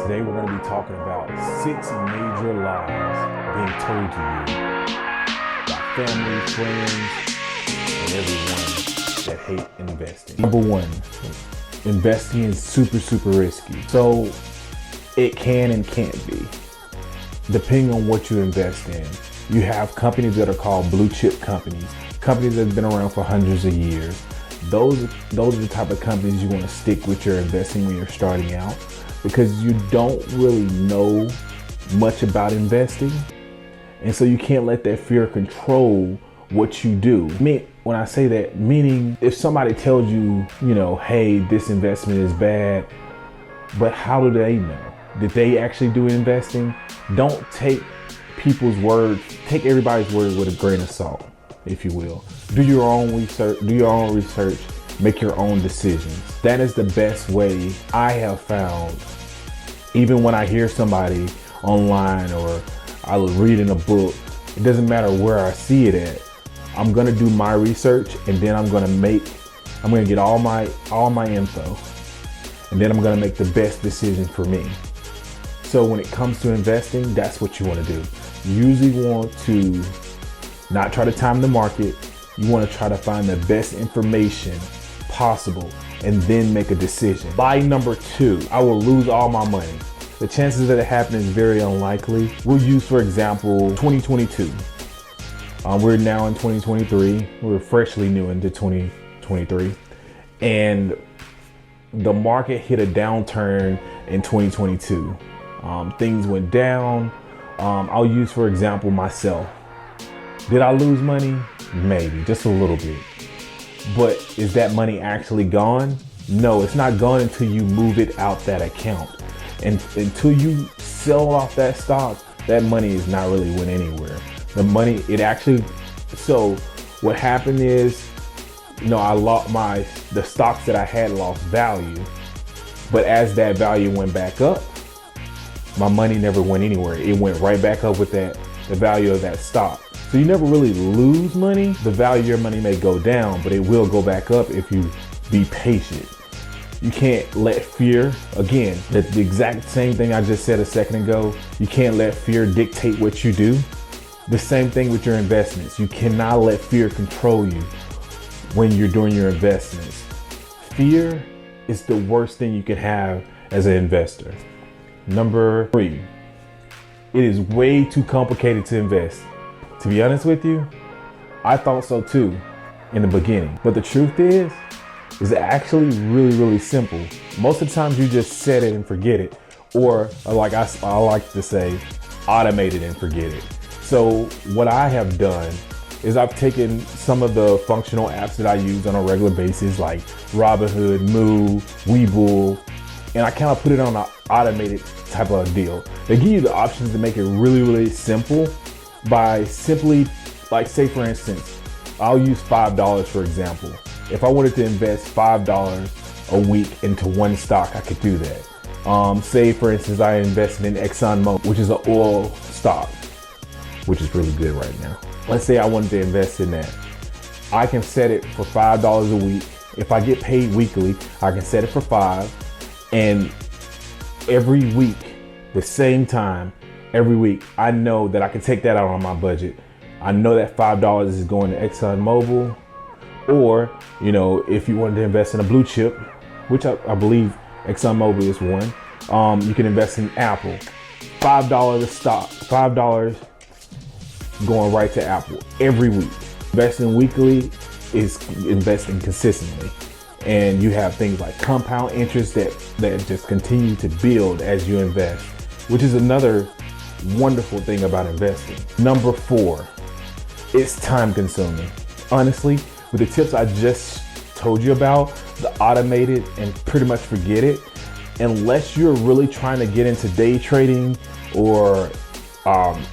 Today we're going to be talking about 6 major lies being told to you by family, friends, and everyone that hate investing. Number 1, investing is super risky. So it can and can't be, depending on what you invest in. You have companies that are called blue chip companies that have been around for hundreds of years. Those are the type of companies you want to stick with your investing when you're starting out, because you don't really know much about investing, and so you can't let that fear control what you do. When I say that, meaning if somebody tells you, hey, this investment is bad, but how do they know? Did they actually do investing? Don't take people's word, take everybody's word with a grain of salt, if you will. Do your own research, make your own decisions. That is the best way I have found. Even when I hear somebody online or I read in a book, it doesn't matter where I see it at. I'm gonna do my research, and then I'm gonna get all my info, and then I'm gonna make the best decision for me. So when it comes to investing, that's what you want to do. You usually want to not try to time the market. You want to try to find the best information possible and then make a decision. Lie number 2, I will lose all my money. The chances that it happens is very unlikely. We'll use, for example, 2022. We're now in 2023. We're freshly new into 2023. And the market hit a downturn in 2022. Things went down. I'll use, for example, myself. Did I lose money? Maybe, just a little bit. But is that money actually gone? No, it's not gone until you move it out that account. And until you sell off that stock, that money is not really went anywhere. So what happened is, I lost the stocks that I had lost value. But as that value went back up, my money never went anywhere. It went right back up with the value of that stock. So you never really lose money. The value of your money may go down, but it will go back up if you be patient. You can't let fear, again, the exact same thing I just said a second ago, you can't let fear dictate what you do. The same thing with your investments. You cannot let fear control you when you're doing your investments. Fear is the worst thing you can have as an investor. Number 3, it is way too complicated to invest. To be honest with you, I thought so too in the beginning. But the truth is actually really simple. Most of the times you just set it and forget it. Or like I like to say, automate it and forget it. So what I have done is I've taken some of the functional apps that I use on a regular basis, like Robinhood, Moo, Webull, and I kind of put it on an automated type of deal. They give you the options to make it really simple by simply, like, say for instance, I'll use $5 for example. If I wanted to invest $5 a week into one stock, I could do that. Say for instance, I invested in ExxonMobil, which is an oil stock, which is really good right now. Let's say I wanted to invest in that. I can set it for $5 a week. If I get paid weekly, I can set it for $5. And every week, the same time, every week, I know that I can take that out on my budget. I know that $5 is going to ExxonMobil, or, if you wanted to invest in a blue chip, which I believe ExxonMobil is one, you can invest in Apple. $5 a stock, $5 going right to Apple every week. Investing weekly is investing consistently. And you have things like compound interest that just continue to build as you invest, which is another wonderful thing about investing. Number 4, it's time consuming. Honestly, with the tips I just told you about, the automated and pretty much forget it, unless you're really trying to get into day trading, or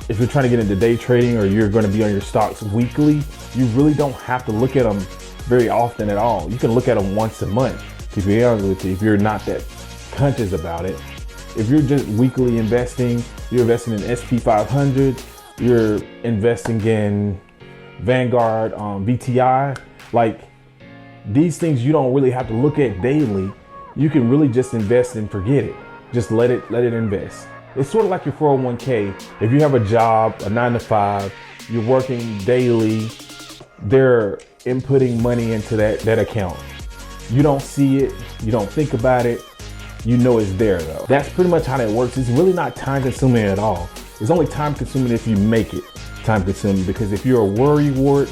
if you're trying to get into day trading, or you're going to be on your stocks weekly, you really don't have to look at them very often at all. You can look at them once a month, to be honest with you, if you're not that conscious about it. If you're just weekly investing, you're investing in SP 500, you're investing in Vanguard, VTI, like these things you don't really have to look at daily. You can really just invest and forget it. Just let it invest. It's sort of like your 401k. If you have a job, a 9 to 5, you're working daily, they're inputting money into that account. You don't see it, you don't think about it, you know it's there though. That's pretty much how that works. It's really not time consuming at all. It's only time consuming if you make it time consuming, because if you're a worrywart,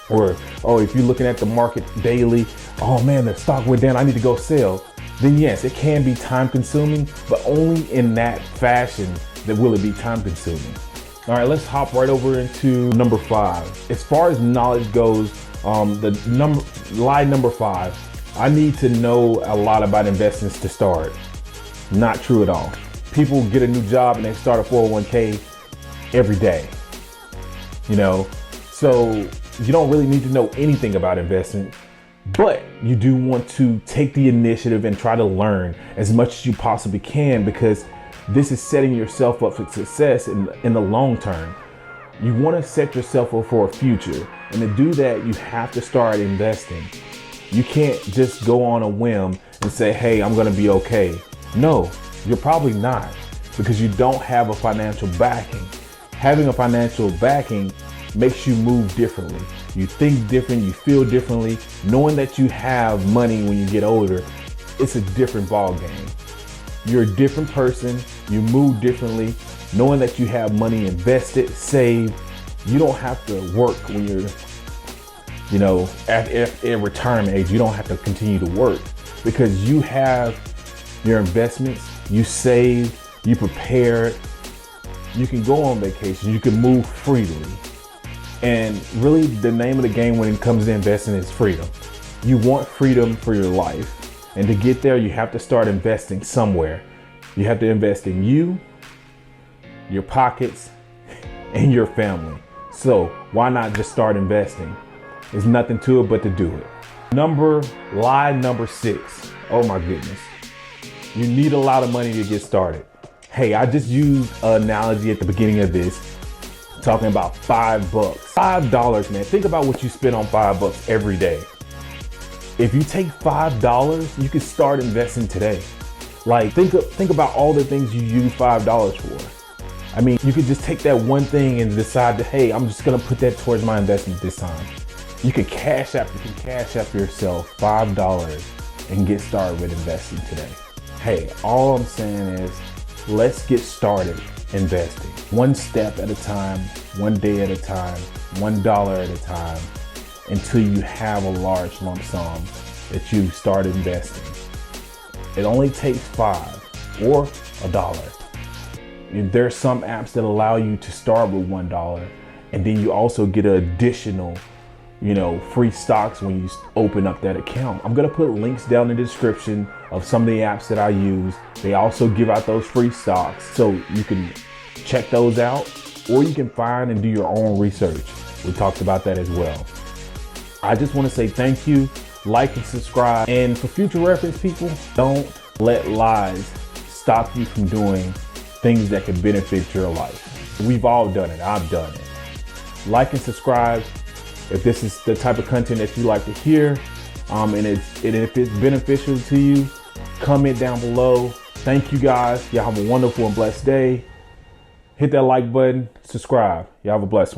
or if you're looking at the market daily, oh man, the stock went down, I need to go sell, then yes, it can be time consuming, but only in that fashion that will it be time consuming. All right, let's hop right over into number 5. As far as knowledge goes, lie number 5, I need to know a lot about investments to start. Not true at all. People get a new job and they start a 401k every day, you know? So you don't really need to know anything about investing, but you do want to take the initiative and try to learn as much as you possibly can, because this is setting yourself up for success in the long term. You want to set yourself up for a future, and to do that, you have to start investing. You can't just go on a whim and say, hey, I'm going to be okay. No, you're probably not, because you don't have a financial backing. Having a financial backing makes you move differently. You think different, you feel differently. Knowing that you have money when you get older, it's a different ball game. You're a different person, you move differently. Knowing that you have money invested, saved, you don't have to work when you're, at retirement age. You don't have to continue to work, because you have your investments, you saved, you prepared, you can go on vacation, you can move freely. And really the name of the game when it comes to investing is freedom. You want freedom for your life. And to get there, you have to start investing somewhere. You have to invest in you, your pockets, and your family. So why not just start investing? There's nothing to it but to do it. Lie number 6. Oh my goodness. You need a lot of money to get started. Hey, I just used an analogy at the beginning of this, talking about $5. $5, man. Think about what you spend on $5 every day. If you take $5, you can start investing today. Like think about all the things you use $5 for. I mean, you could just take that one thing and decide that, hey, I'm just gonna put that towards my investment this time. You can cash out yourself $5 and get started with investing today. Hey, all I'm saying is, let's get started investing. One step at a time, one day at a time, $1 at a time, until you have a large lump sum that you start investing. It only takes $5 or $1. There's some apps that allow you to start with $1, and then you also get an additional, free stocks when you open up that account. I'm gonna put links down in the description of some of the apps that I use. They also give out those free stocks, so you can check those out, or you can find and do your own research. We talked about that as well. I just want to say thank you, like and subscribe. And for future reference, people, don't let lies stop you from doing things that can benefit your life. We've all done it. I've done it. Like and subscribe if this is the type of content that you like to hear. And if it's beneficial to you, comment down below. Thank you guys. Y'all have a wonderful and blessed day. Hit that like button, subscribe. Y'all have a blessed one.